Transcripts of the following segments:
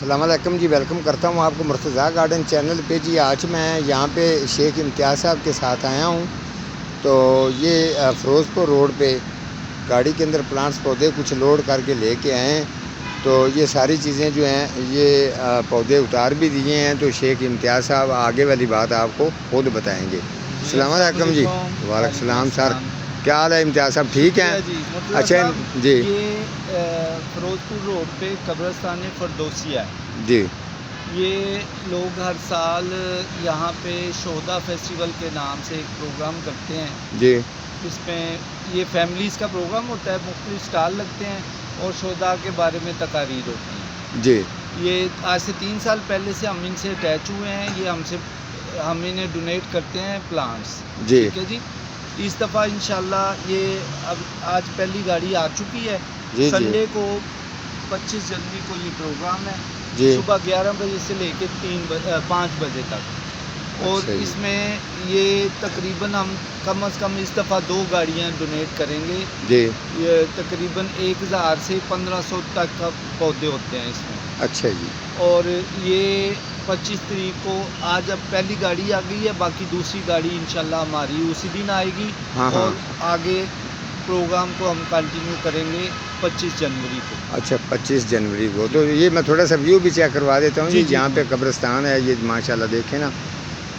السلام علیکم جی، ویلکم کرتا ہوں آپ کو مرتضیٰ گارڈن چینل پہ جی۔ آج میں یہاں پہ شیخ امتیاز صاحب کے ساتھ آیا ہوں۔ تو یہ فیروز پور روڈ پہ گاڑی کے اندر پلانٹس پودے کچھ لوڈ کر کے لے کے آئے ہیں۔ تو یہ ساری چیزیں جو ہیں یہ پودے اتار بھی دیے ہیں، تو شیخ امتیاز صاحب آگے والی بات آپ کو خود بتائیں گے۔ السلام علیکم جی۔ وعلیکم السلام سر، کیا حال ہے امتیاز صاحب؟ ٹھیک ہیں؟ اچھا جی۔ یہ فیروز پور روڈ پہ قبرستان فردوسیہ ہے جی یہ لوگ ہر سال یہاں پہ شہداء فیسٹیول کے نام سے ایک پروگرام کرتے ہیں جی اس میں یہ فیملیز کا پروگرام ہوتا ہے، مختلف اسٹال لگتے ہیں اور شہداء کے بارے میں تقاریر ہوتی ہیں۔ جی یہ آج سے 3 سال پہلے سے ہم ان سے اٹیچ ہوئے ہیں، یہ ہم انہیں ڈونیٹ کرتے ہیں پلانٹس۔ جی ٹھیک ہے جی۔ اس دفعہ انشاءاللہ یہ اب آج پہلی گاڑی آ چکی ہے۔ جی سنڈے کو 25 جنوری کو یہ پروگرام ہے، جی صبح 11 بجے سے لے کے 5 بجے تک۔ اور اچھا جی۔ اس میں یہ تقریباً ہم کم از کم اس دفعہ 2 گاڑیاں ڈونیٹ کریں گے۔ جی یہ تقریباً 1000 سے 1500 تک کا پودے ہوتے ہیں اس میں۔ اچھا جی۔ اور یہ 25 تاریخ کو آج اب پہلی گاڑی آ گئی ہے، باقی دوسری گاڑی انشاءاللہ ہماری اسی دن آئے گی۔ اور آگے پروگرام کو ہم کنٹینیو کریں گے 25 جنوری کو۔ اچھا 25 جنوری کو۔ تو یہ میں تھوڑا سا ویو بھی چیک کروا دیتا ہوں جی۔ یہاں پہ قبرستان ہے، یہ ماشاءاللہ دیکھیں نا،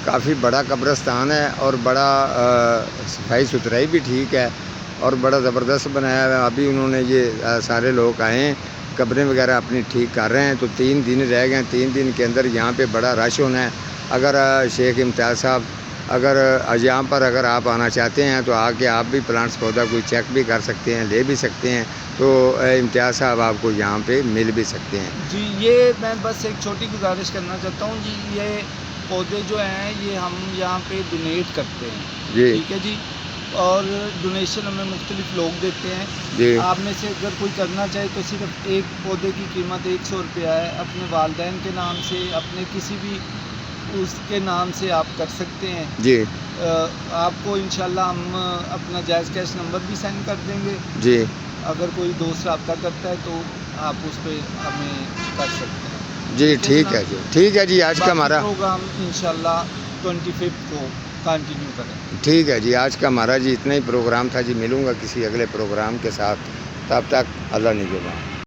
کافی بڑا قبرستان ہے اور بڑا صفائی ستھرائی بھی ٹھیک ہے اور بڑا زبردست بنایا ہوا ہے۔ ابھی انہوں نے یہ سارے لوگ آئے ہیں، قبریں وغیرہ اپنی ٹھیک کر رہے ہیں۔ تو 3 دن رہ گئے ہیں، 3 دن کے اندر یہاں پہ بڑا رش ہونا ہے۔ اگر شیخ امتیاز صاحب اگر یہاں پر اگر آپ آنا چاہتے ہیں تو آ کے آپ بھی پلانٹس پودا کوئی چیک بھی کر سکتے ہیں، لے بھی سکتے ہیں۔ تو امتیاز صاحب آپ کو یہاں پہ مل بھی سکتے ہیں جی۔ یہ میں بس ایک چھوٹی گزارش کرنا چاہتا ہوں جی، یہ پودے جو ہیں یہ ہم یہاں پہ ڈونیٹ کرتے ہیں۔ جی ٹھیک ہے جی۔ اور ڈونیشن ہمیں مختلف لوگ دیتے ہیں۔ جی آپ میں سے اگر کوئی کرنا چاہے تو صرف ایک پودے کی قیمت 100 روپیہ ہے۔ اپنے والدین کے نام سے، اپنے کسی بھی اس کے نام سے آپ کر سکتے ہیں۔ جی آپ کو انشاءاللہ ہم اپنا جائز کیش نمبر بھی سینڈ کر دیں گے۔ جی اگر کوئی دوست رابطہ کرتا ہے تو آپ اس پہ ہمیں کر سکتے ہیں۔ جی ٹھیک ہے جی، ٹھیک ہے جی۔ آج کا ہمارا پروگرام انشاءاللہ 25 کو کنٹینیو کریں۔ ٹھیک ہے جی، آج کا ہمارا جی اتنا ہی پروگرام تھا جی۔ ملوں گا کسی اگلے پروگرام کے ساتھ، تب تک اللہ نگہبان۔